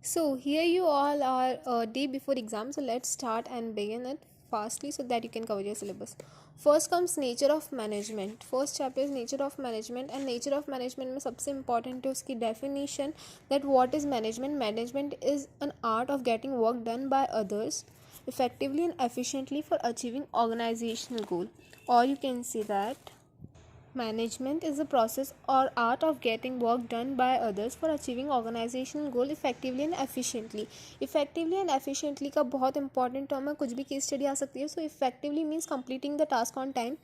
So here you all are a day before exam. So let's start and begin it fastly so that you can cover your syllabus. First comes nature of management. First chapter is nature of management, and nature of management में सबसे important है उसकी definition that what is management. Management is an art of getting work done by others effectively and efficiently for achieving organizational goal. Or you can say that management is the process or art of getting work done by others for achieving organizational goal effectively and efficiently. Effectively and efficiently का बहुत important term है, कुछ भी case study आ सकती है. सो effectively means completing the task on time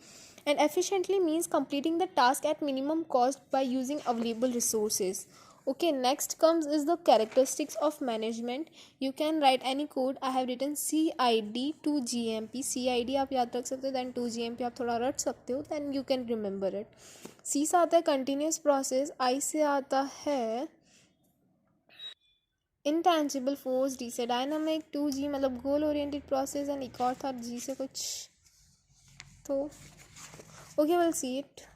and efficiently means completing the task at minimum cost by using available resources. Okay, next comes is the characteristics of management. You can write any code. I have written CID to GMP. CID आप याद रख सकते हो, then to GMP आप थोड़ा रट सकते हो, then you can remember it. C से आता है continuous process. I से आता है intangible force. D से dynamic. 2G मतलब goal oriented process, and एक और था G से कुछ. तो okay, we'll see it.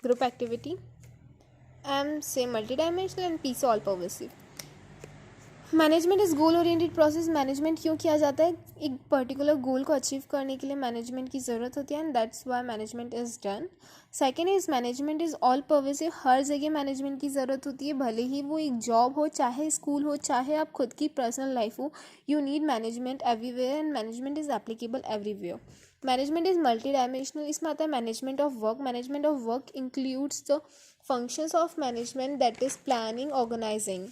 Group activity. M से multidimensional and P से all pervasive. Management is goal oriented process. Management क्यों किया जाता है? एक पर्टिकुलर गोल को अचीव करने के लिए मैनेजमेंट की ज़रूरत होती है, and that's why management is done. Second is management is all pervasive. हर जगह मैनेजमेंट की ज़रूरत होती है, भले ही वो एक जॉब हो, चाहे स्कूल हो, चाहे आप खुद की पर्सनल लाइफ हो. You need management everywhere, and management is applicable everywhere. Management is multi dimensional. इसमें आता है management of work. Management of work includes the functions of management, that is planning organising.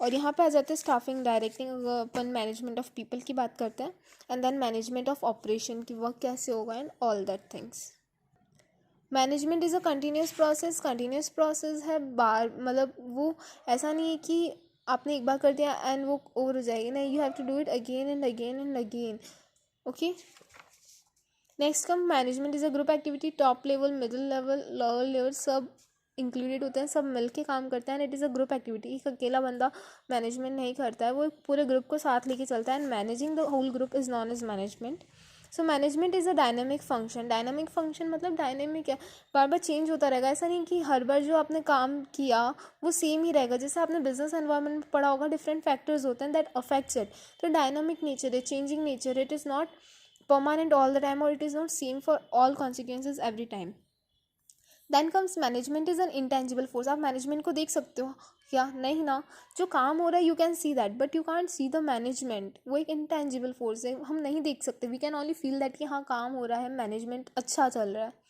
और यहाँ पे आ जाते हैं स्टाफिंग, डायरेक्टिंग. अपन मैनेजमेंट ऑफ पीपल की बात करते हैं, and then management of operation की वर्क कैसे होगा and all that things. Management is a continuous process. Continuous process है, बार मतलब वो ऐसा नहीं है कि आपने एक बार कर दिया एंड वो ओवर हो जाएगी. नहीं, you have to do it again and again and again. Okay, next come management is a group activity. Top level, middle level, lower level सब इंक्लूडेड होते हैं, सब मिलके काम करते हैं, and it is a group activity. एक अकेला बंदा मैनेजमेंट नहीं करता है, वो एक पूरे ग्रुप को साथ लेके चलता है, and managing the whole group is known as management. So management is a dynamic function. Dynamic function मतलब डायनामिक है, बार बार चेंज होता रहेगा. ऐसा नहीं कि हर बार जो आपने काम किया वो सेम ही रहेगा. जैसे आपने बिजनेस एनवायरनमेंट में पढ़ा होगा, डिफरेंट फैक्टर्स होते हैं दैट अफेक्ट्स इट. तो डायनामिक नेचर है, changing nature. It is not permanent all the time, or it is not same for all consequences every time. Then comes management is an intangible force. आप management को देख सकते हो क्या? नहीं ना. जो काम हो रहा है you can see that, but you can't see the management. वो एक इंटेंजिबल फोर्स है, हम नहीं देख सकते. We can only feel that कि हाँ काम हो रहा है, मैनेजमेंट अच्छा चल रहा है.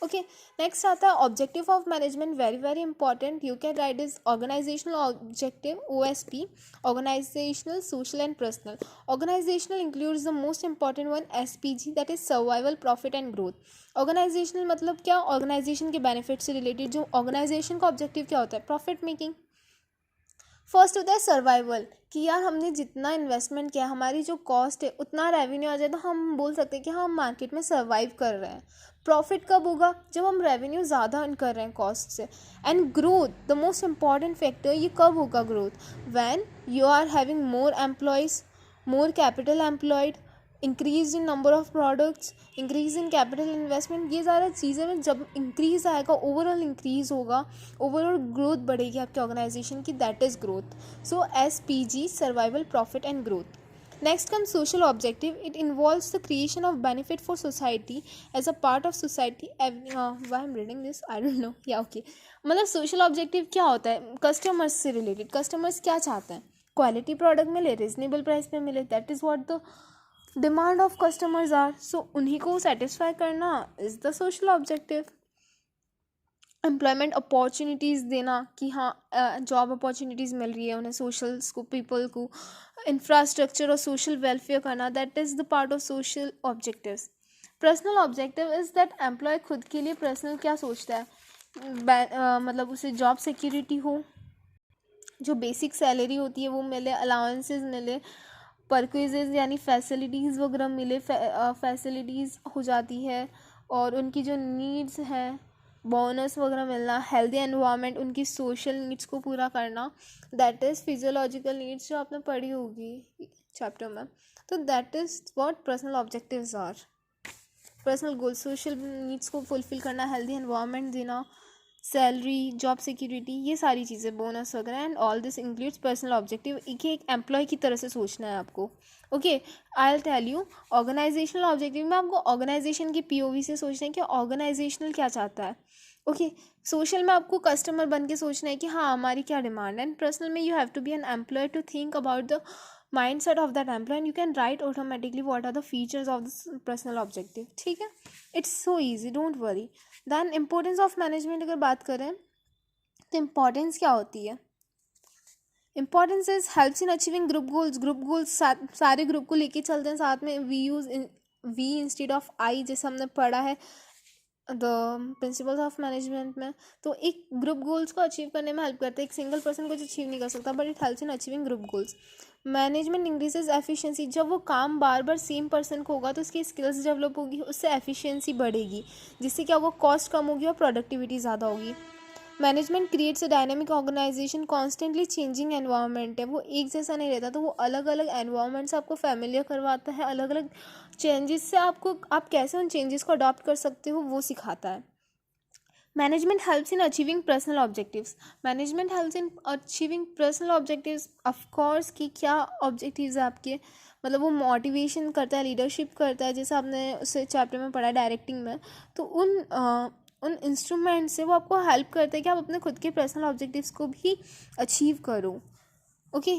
ओके, नेक्स्ट आता है objective of management. Very very important. You can write is organisational objective, OSP. Organisational, social and personal. Organisational includes the most important one, SPG, that is survival, profit and growth. Organisational मतलब क्या? Organisation के benefit से related. जो organisation का objective क्या होता है? Profit making. First होता है सर्वाइवल, कि यार हमने जितना इन्वेस्टमेंट किया, हमारी जो कॉस्ट है उतना रेवेन्यू आ जाए तो हम बोल सकते हैं कि हाँ हम मार्केट में सर्वाइव कर रहे हैं. प्रॉफिट कब होगा? जब हम रेवेन्यू ज़्यादा अर्न कर रहे हैं कॉस्ट से. And growth, the most important factor, ये कब होगा growth? When you are having more employees, more capital employed, increase in number of products, increase in capital investment. ये सारा चीज़ें में जब इंक्रीज आएगा, ओवरऑल इंक्रीज होगा, ओवरऑल ग्रोथ बढ़ेगी आपकी ऑर्गेनाइजेशन की, that is growth. So SPG, survival, profit and growth. Next come social objective. It involves the creation of benefit for society as a part of society. Why am reading this, I don't know. Yeah okay, मतलब social objective क्या होता है? Customers से related. Customers क्या चाहते हैं? Quality product मिले, reasonable price पे मिले, that is what the demand of customers are. So उन्हीं को सेटिस्फाई करना is the social objective. Employment opportunities देना, कि हाँ जॉब अपॉर्चुनिटीज़ मिल रही है उन्हें, सोशल्स को, पीपल को. इंफ्रास्ट्रक्चर और सोशल वेलफेयर करना, that is the part of social objectives. Personal objective is that employ खुद के लिए पर्सनल क्या सोचता है. मतलब उसे जॉब सिक्योरिटी हो, जो बेसिक सैलरी होती है वो मिले, अलाउंसेस मिले, परक्विजेज यानी फैसिलिटीज़ वगैरह मिले, फैसिलिटीज़ हो जाती है, और उनकी जो नीड्स हैं, बोनस वगैरह मिलना, हेल्दी एनवायरनमेंट, उनकी सोशल नीड्स को पूरा करना, दैट इज़ फिजियोलॉजिकल नीड्स जो आपने पढ़ी होगी चैप्टर में. तो that is what personal objectives are. Personal goal, social needs को फुलफिल करना, हेल्दी एनवायरनमेंट देना, सैलरी, जॉब सिक्योरिटी, ये सारी चीज़ें, बोनस वगैरह, and all this includes personal objective. एक एम्प्लॉय की तरह से सोचना है आपको। Okay, I will tell you organisational objective में आपको ऑर्गेनाइजेशन की पीओवी से सोचना है कि ऑर्गेनाइजेशनल क्या चाहता है। ओके, सोशल में आपको कस्टमर बन के सोचना है कि हाँ हमारी क्या डिमांड है। एंड पर्सनल में you have to be an employee to think about the mindset of that employee, and you can write automatically what are the features of this personal objective. ठीक है, it's so easy, don't worry. then importance of management अगर बात करें तो importance क्या होती है? importance is helps in achieving group goals. group goals सारे ग्रुप को लेके चलते हैं साथ में. we use we instead of I, जैसे हमने पढ़ा है द प्रिंसिपल्स ऑफ मैनेजमेंट में. तो एक ग्रुप गोल्स को अचीव करने में हेल्प करता है. एक सिंगल पर्सन कुछ अचीव नहीं कर सकता, but it helps in achieving group goals. Management increases efficiency. जब वो काम बार बार सेम पर्सन को होगा तो उसकी स्किल्स डेवलप होगी, उससे एफिशिएंसी बढ़ेगी, जिससे क्या होगा, कॉस्ट कम होगी और प्रोडक्टिविटी ज़्यादा होगी. Management creates a dynamic organisation. Constantly changing environment है, वो एक जैसा नहीं रहता, तो वो अलग अलग एनवायरनमेंट से आपको फैमिलियर करवाता है. अलग अलग चेंजेस से आपको आप कैसे उन चेंजेस को अडॉप्ट कर सकते हो वो सिखाता है. Management helps in achieving personal objectives. Management helps in achieving personal objectives. Of course कि क्या ऑब्जेक्टिव्स है आपके, मतलब वो मोटिवेशन करता है, लीडरशिप करता है, जैसे आपने उसे चैप्टर में पढ़ा डायरेक्टिंग में. तो उन इंस्ट्रूमेंट से वो आपको हेल्प करते हैं कि आप अपने खुद के पर्सनल ऑब्जेक्टिव्स को भी अचीव करो. Okay,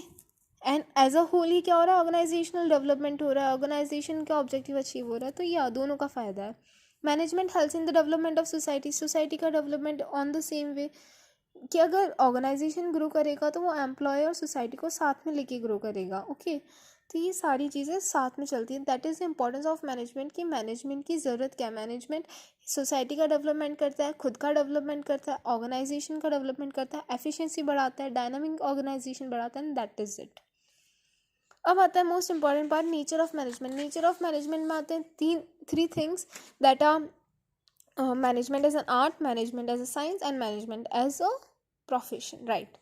and as a whole ही क्या हो रहा है, ऑर्गेनाइजेशनल डेवलपमेंट हो रहा है, ऑर्गेनाइजेशन का ऑब्जेक्टिव अचीव हो रहा है. तो ये दोनों का फ़ायदा है. Management helps in the development of society. Society का development on the same way कि अगर ऑर्गेनाइजेशन ग्रो करेगा तो वो एम्प्लॉय और सोसाइटी को साथ में लेके ग्रो करेगा. ओके, तो ये सारी चीज़ें साथ में चलती हैं. That is the importance of management कि मैनेजमेंट की ज़रूरत क्या है. मैनेजमेंट सोसाइटी का डेवलपमेंट करता है, खुद का डेवलपमेंट करता है, ऑर्गेनाइजेशन का डेवलपमेंट करता है, एफिशिएंसी बढ़ाता है, डायनामिक ऑर्गेनाइजेशन बढ़ाता है, एंड दैट इज़ इट. अब आता है most important part, nature of management. Nature of management में आते हैं three things that are management as an art, management as a science, and management as a profession. Right,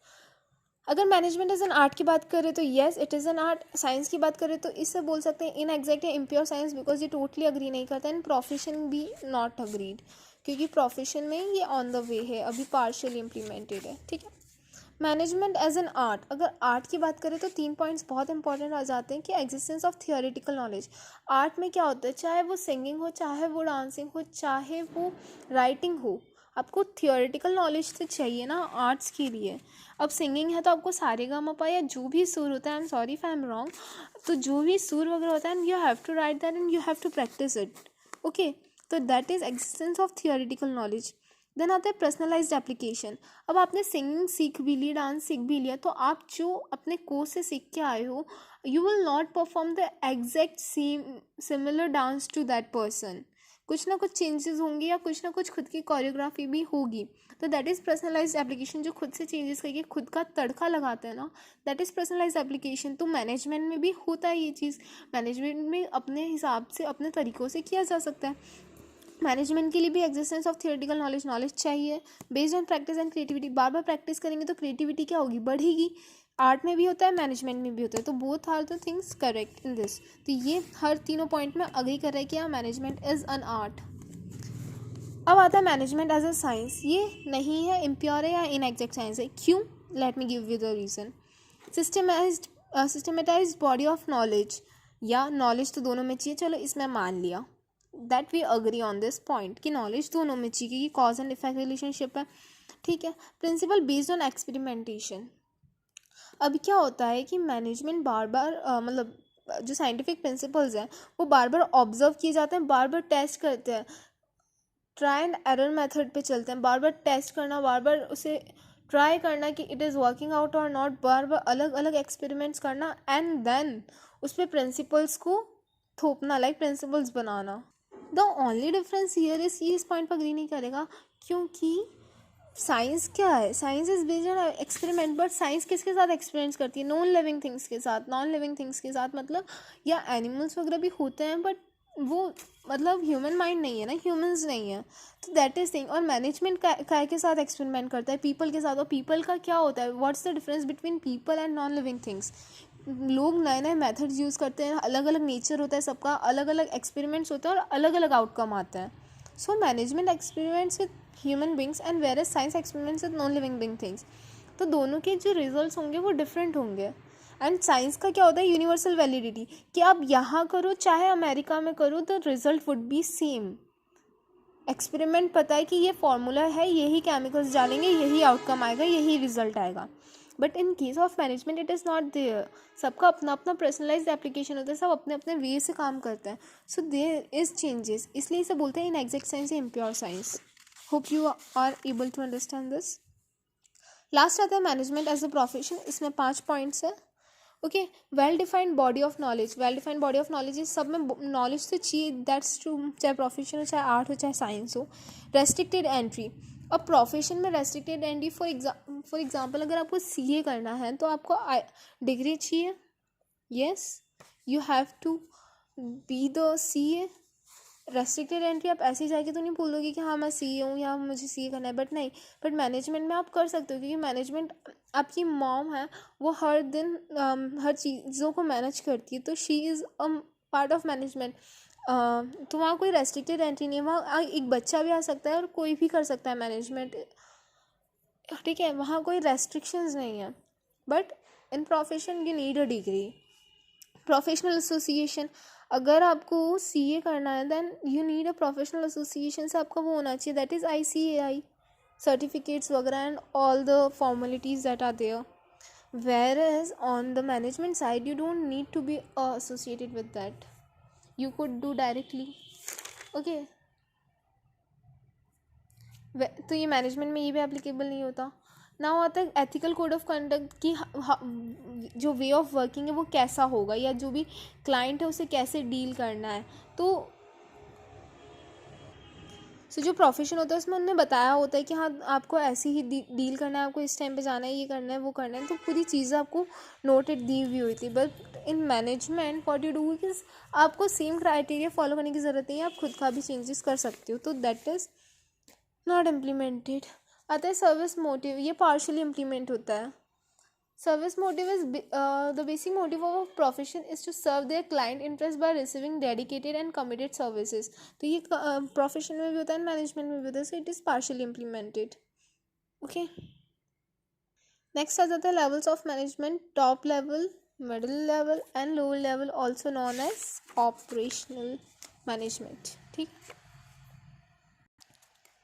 अगर management as an art की बात करें तो yes it is an art. Science की बात करें तो इससे बोल सकते हैं इन एग्जैक्ट या इम्प्योर साइंस, बिकॉज ये टोटली अग्री नहीं करता. एंड प्रोफेशन भी नॉट अग्रीड, क्योंकि प्रोफेशन में ये ऑन द वे है, अभी पार्शियली इम्प्लीमेंटेड है. ठीक है, मैनेजमेंट एज एन आर्ट. अगर आर्ट की बात करें तो 3 पॉइंट्स बहुत इंपॉर्टेंट आ जाते हैं कि existence of theoretical knowledge. Art में क्या होता है, चाहे वो सिंगिंग हो, चाहे वो डांसिंग हो, चाहे वो राइटिंग हो, आपको थियोरेटिकल नॉलेज तो चाहिए ना आर्ट्स के लिए. अब सिंगिंग है तो आपको सारेगामापा या जो भी सुर होता है, I am sorry if I am wrong, तो जो भी सुर वगैरह होता है, and you have to write that and you have to practise it. Okay, तो that is existence of theoretical knowledge. Then आता है पर्सनलाइज्ड एप्लीकेशन. अब आपने सिंगिंग सीख भी ली, डांस सीख भी लिया, तो आप जो अपने कोर्स से सीख के आए हो, you will not perform the exact same similar dance to that person. कुछ ना कुछ चेंजेस होंगे या कुछ ना कुछ खुद की कोरियोग्राफी भी होगी. तो दैट इज़ पर्सनलाइज्ड एप्लीकेशन. जो खुद से चेंजेस करके खुद का तड़का लगाते हैं ना, दैट इज़ पर्सनलाइज्ड एप्लीकेशन. तो मैनेजमेंट में भी होता है ये चीज़. मैनेजमेंट में अपने हिसाब से, अपने तरीक़ों से किया जा सकता है. मैनेजमेंट के लिए भी एग्जिस्टेंस ऑफ थियोरेटिकल नॉलेज चाहिए, based on practice and creativity. Bar bar practice करेंगे तो क्रिएटिविटी क्या होगी, बढ़ेगी. आर्ट में भी होता है, मैनेजमेंट में भी होता है. तो both are the things correct in this. तो ये हर तीनों पॉइंट में अग्री कर रहा है कि हाँ मैनेजमेंट इज़ एन आर्ट. अब आता है मैनेजमेंट एज अ साइंस. ये नहीं है इम्प्योर है या इनएग्जैक्ट साइंस है. क्यों, let me give you the reason. Systematised body of knowledge या नॉलेज तो दोनों में चाहिए, चलो इसमें मान लिया. That we agree on this point कि नॉलेज दोनों में चाहिए, कि कॉज एंड इफेक्ट रिलेशनशिप है. ठीक है, प्रिंसिपल बेस्ड ऑन एक्सपेरिमेंटेशन. अब क्या होता है कि मैनेजमेंट बार बार मतलब जो साइंटिफिक प्रिंसिपल्स हैं वो बार बार ऑब्जर्व किए जाते हैं, बार बार टेस्ट करते हैं, ट्राई एंड एरर मेथड पे चलते हैं. बार बार टेस्ट करना, बार बार उसे ट्राई करना कि इट इज़ वर्किंग आउट और नॉट, बार बार अलग अलग एक्सपेरिमेंट्स करना, एंड देन उस पर प्रिंसिपल्स को थोपना, लाइक प्रिंसिपल्स बनाना. The only difference here is, ये इस पॉइंट पर अग्री नहीं करेगा, क्योंकि साइंस क्या है, science is based on experiment. But science किसके साथ एक्सपेरिमेंट्स करती है, नॉन लिविंग थिंग्स के साथ. नॉन लिविंग थिंग्स के साथ मतलब या एनिमल्स वगैरह भी होते हैं, बट वो मतलब ह्यूमन माइंड नहीं है ना, ह्यूमंस नहीं है. तो दैट इज थिंग. और मैनेजमेंट काय के साथ एक्सपेरिमेंट करता है, पीपल के साथ. और पीपल का क्या होता है, what's the difference between people and non living things. लोग नए नए मेथड्स यूज़ करते हैं, अलग अलग नेचर होता है सबका, अलग अलग एक्सपेरिमेंट्स होते हैं और अलग अलग आउटकम आते हैं. So management experiments with human beings and various science experiments with non living being things. तो दोनों के जो रिजल्ट्स होंगे वो डिफरेंट होंगे। एंड साइंस का क्या होता है, यूनिवर्सल वैलिडिटी, कि आप यहाँ करो चाहे अमेरिका में करो, the result would be same. Experiment पता है कि ये फॉर्मूला है, यही केमिकल्स डालेंगे, यही आउटकम आएगा, यही रिजल्ट आएगा। But in case of management it is not there. सबका अपना अपना पर्सनलाइज्ड एप्लीकेशन होता है, सब अपने अपने वे से काम करते हैं। सो देयर इज चेंजेस, इसलिए इसे बोलते हैं इन एग्जैक्ट साइंस या impure science. Hope you are able to understand this. Last आता है मैनेजमेंट एज अ प्रोफेशन। इसमें 5 पॉइंट्स है। Okay, well defined body of knowledge. Well defined body of knowledge इस सब में नॉलेज तो चाहिए, दैट्स ट्रू, चाहे प्रोफेशन हो, चाहे आर्ट हो, चाहे साइंस हो। Restricted entry. अब प्रोफेशन में रेस्ट्रिक्टेड एंट्री, फॉर एग्जांपल अगर आपको सीए करना है तो आपको डिग्री चाहिए। Yes, you have to be the CA. Restricted entry आप ऐसे ही जाके तो नहीं बोलोगे कि हाँ मैं सीए हूँ या मुझे सीए करना है, बट नहीं, बट मैनेजमेंट में आप कर सकते हो, क्योंकि मैनेजमेंट, आपकी मॉम है वो हर दिन हर चीज़ों को मैनेज करती है, तो she is a part of management. तो वहाँ कोई रेस्ट्रिक्टेड एंट्री नहीं है, वहाँ एक बच्चा भी आ सकता है और कोई भी कर सकता है मैनेजमेंट, ठीक है, वहाँ कोई रेस्ट्रिक्शंस नहीं है। But in profession you need a degree. Professional association, अगर आपको सीए करना है then you need a professional association से आपका वो होना चाहिए, दैट इज़ ICAI सर्टिफिकेट्स वगैरह and all the formalities that are there. whereas on the management side you don't need to be associated with that, you could do directly. okay, तो ये management में ये भी एप्लीकेबल नहीं होता। Now आता है एथिकल कोड ऑफ कंडक्ट की, जो वे ऑफ वर्किंग है वो कैसा होगा, या जो भी क्लाइंट है उसे कैसे डील करना है। तो जो प्रोफेशन होता है उसमें उन्होंने बताया होता है कि हाँ आपको ऐसे ही डील करना है, आपको इस टाइम पे जाना है, ये करना है, वो करना है, तो पूरी चीज़ें आपको नोटेड दी हुई हुई थी। But in management what you do is आपको सेम क्राइटेरिया फॉलो करने की ज़रूरत नहीं है, आप खुद का भी चेंजेस कर सकते हो, तो दैट इज़ नॉट इम्प्लीमेंटेड। आता है सर्विस मोटिव, ये पार्शियली इम्प्लीमेंट होता है। Service motive is the basic motive of a profession is to serve their client interest by receiving dedicated and committed services. तो ये प्रोफेशन में भी होता है, मैनेजमेंट में भी होता है, so it is partially implemented. Okay. Next आ जाता है levels of management, top level, middle level and lower level, also known as operational management. ठीक,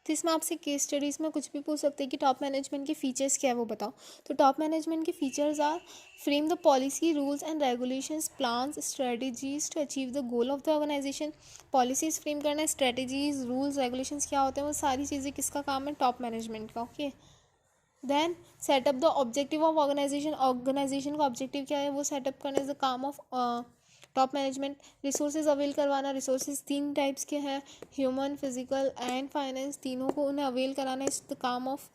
तो इसमें आपसे केस स्टडीज़ में कुछ भी पूछ सकते हैं कि टॉप मैनेजमेंट के फीचर्स क्या है वो बताओ। तो टॉप मैनेजमेंट के features are frame the policy, rules and regulations, plans, strategies to achieve the goal of the organisation. Policies frame करना है, स्ट्रेटजीज, रूल्स, रेगुलेशंस क्या होते हैं, वो सारी चीज़ें किसका काम है, टॉप मैनेजमेंट का। Okay, then setup the objective of organisation, organisation का ऑब्जेक्टिव क्या है वो सेटअप करना इज द काम of top management. Resources avail करवाना, रिसोर्सेज 3 टाइप्स के हैं, ह्यूमन, फिजिकल एंड फाइनेंस, तीनों को उन्हें अवेल कराना इज द काम of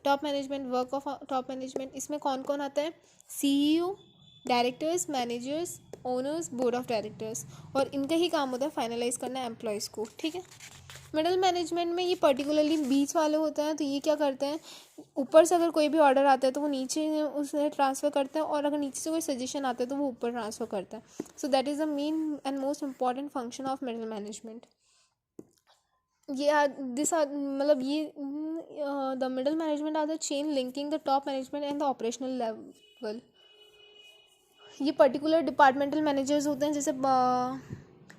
top management, work of top management. इसमें कौन कौन आता है, CEO, directors, managers, owners, board of directors, और इनका ही काम होता है फाइनलाइज करना है एम्प्लॉयज़ को। ठीक है, मिडिल मैनेजमेंट में ये पर्टिकुलरली बीच वाले होते हैं, तो ये क्या करते हैं, ऊपर से अगर कोई भी ऑर्डर आता है तो वो नीचे उसे ट्रांसफ़र करते हैं, और अगर नीचे से कोई सजेशन आता है तो वो ऊपर ट्रांसफ़र करता है। So that is the main and most important function of middle management. ये दिस आर मतलब ये the middle management are the chain linking the top management and the operational level. ये पर्टिकुलर डिपार्टमेंटल मैनेजर्स होते हैं, जैसे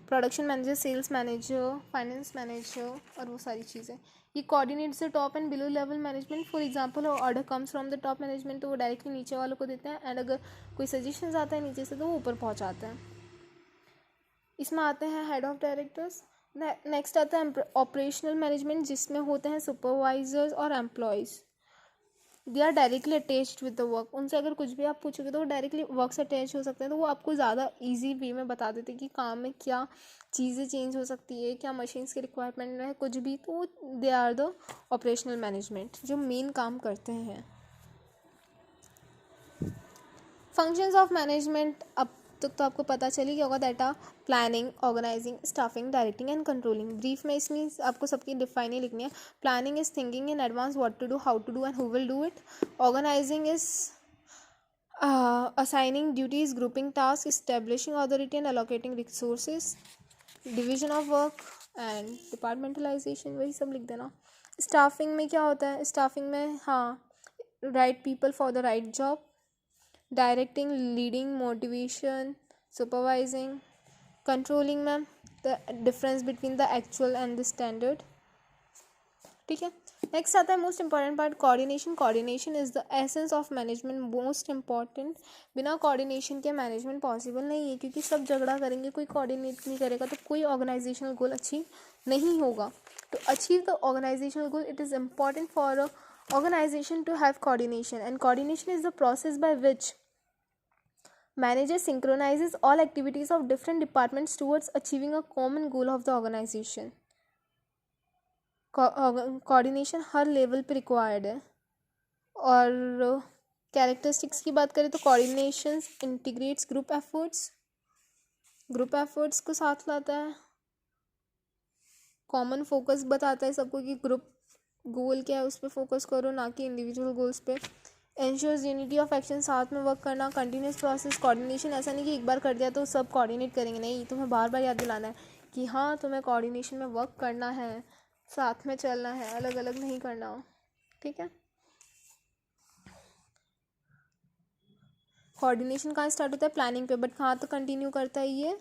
production manager, sales manager, finance manager और वो सारी चीज़ें। ये coordinates the top and below level management. For example order comes from the top management तो वो डायरेक्टली नीचे वालों को देते हैं, एंड अगर कोई सजेशंस आता है नीचे से तो वो ऊपर पहुंचाते हैं। इसमें आते हैं हेड ऑफ डायरेक्टर्स। नेक्स्ट आता है ऑपरेशनल मैनेजमेंट, जिसमें होते हैं सुपरवाइजर्स और employees. They are directly attached with the work, उनसे अगर कुछ भी आप पूछोगे तो वो डायरेक्टली वर्क से अटैच हो सकते हैं, तो वो आपको ज़्यादा ईजी वे में बता देते हैं कि काम में क्या चीज़ें चेंज हो सकती है, क्या मशीन्स की रिक्वायरमेंट है, कुछ भी। तो they are the operational management जो मेन काम करते हैं। फंक्शंस ऑफ मैनेजमेंट अब तक तो आपको पता चली गया होगा, that are planning, organising, staffing, directing and controlling. Brief में इसमें आपको सबकी डिफाइन ही लिखनी है। Planning is thinking in advance what to do, how to do and who will do it. Organising is assigning duties, grouping tasks, establishing authority and allocating resources, division of work and departmentalization, वही सब लिख देना। Staffing में क्या होता है, staffing में हाँ, right people for the right job, directing, leading, motivation, supervising, controlling ma'am, the difference between the actual and the standard. ठीक है, नेक्स्ट आता है most important part, coordination. Coordination is the essence of management, most important. बिना coordination के management possible नहीं है, क्योंकि सब झगड़ा करेंगे, कोई कोऑर्डिनेट नहीं करेगा तो कोई ऑर्गेनाइजेशनल गोल अचीव नहीं होगा। To achieve the organizational goal, it is important for a organization to have coordination, and coordination is the process by which manager synchronizes all activities of different departments towards achieving a common goal of the organization. Coordination her level पे required है। और characteristics की बात करें तो coordination integrates group efforts को साथ लाता है, कॉमन फोकस बताता है सबको कि ग्रुप गोल क्या है उस पर फोकस करो, ना कि इंडिविजुअल गोल्स पे। एंश्योर्स यूनिटी ऑफ एक्शन, साथ में वर्क करना, कंटिन्यूस प्रोसेस। कोऑर्डिनेशन ऐसा नहीं कि एक बार कर दिया तो सब कोऑर्डिनेट करेंगे, नहीं, तुम्हें बार बार याद दिलाना है कि हाँ तुम्हें कोऑर्डिनेशन में वर्क करना है, साथ में चलना है, अलग अलग नहीं करना हो। ठीक है, कोऑर्डिनेशन कहाँ स्टार्ट होता है, प्लानिंग पे, बट कहाँ तक कंटिन्यू करता है ये,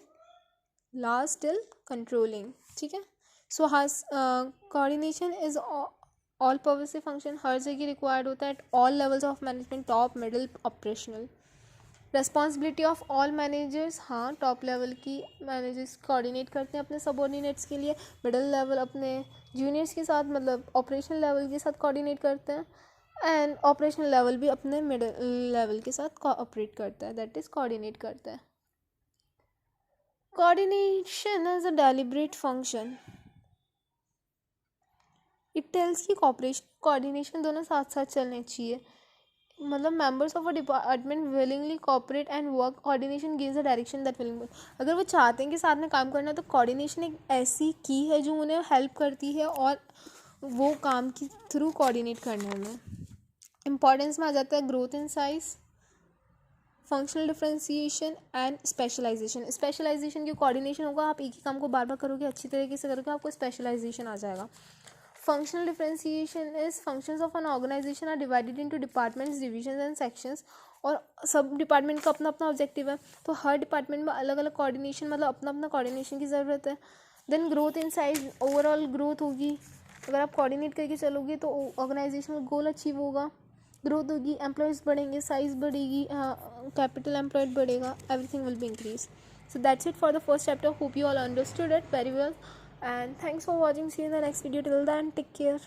लास्ट टिल कंट्रोलिंग। ठीक है, so has coordination is all pervasive function, हर जगह रिक्वायर्ड होता है at all levels of management, top, middle, operational. Responsibility of all managers, हाँ टॉप लेवल की मैनेजर्स कोऑर्डिनेट करते हैं अपने सबऑर्डिनेट्स के लिए, मिडिल लेवल अपने जूनियर्स के साथ, मतलब ऑपरेशनल लेवल के साथ कोऑर्डिनेट करते हैं, एंड ऑपरेशनल लेवल भी अपने मिडिल लेवल के साथ कोऑपरेट करता है, दैट इज कोऑर्डिनेट करता है। Coordination is a deliberate function, it tells कि कोऑर्डिनेशन दोनों साथ साथ चलने चाहिए, मतलब members of a department willingly cooperate and work, coordination gives a direction that willing. अगर वो चाहते हैं कि साथ में काम करना, तो कोऑर्डिनेशन एक ऐसी की है जो उन्हें हेल्प करती है और वो काम के थ्रू कोऑर्डिनेट करने में। इम्पॉर्टेंस में आ जाता है growth in size, functional differentiation and specialisation. Specialisation की कोऑर्डिनेशन होगा, आप एक ही काम को बार बार करोगे, अच्छी तरीके से करोगे, आपको स्पेशलाइजेशन आ जाएगा। Functional differentiation is functions of an organization are divided into departments, divisions and sections, और सब डिपार्टमेंट का अपना अपना ऑब्जेक्टिव है, तो हर डिपार्टमेंट में अलग अलग कोऑर्डिनेशन, मतलब अपना अपना कोऑर्डिनेशन की ज़रूरत है। Then growth in size, overall growth होगी, अगर आप कोऑर्डिनेट करके चलोगे तो ऑर्गेनाइजेशनल गोल अचीव होगा, ग्रोथ होगी, एम्प्लॉयज़ बढ़ेंगे, साइज बढ़ेगी, कैपिटल एम्प्लॉयड बढ़ेगा, everything will be increase. So that's it for the first chapter. Hope you all understood it very well. And thanks for watching. See you in the next video. Till then, take care.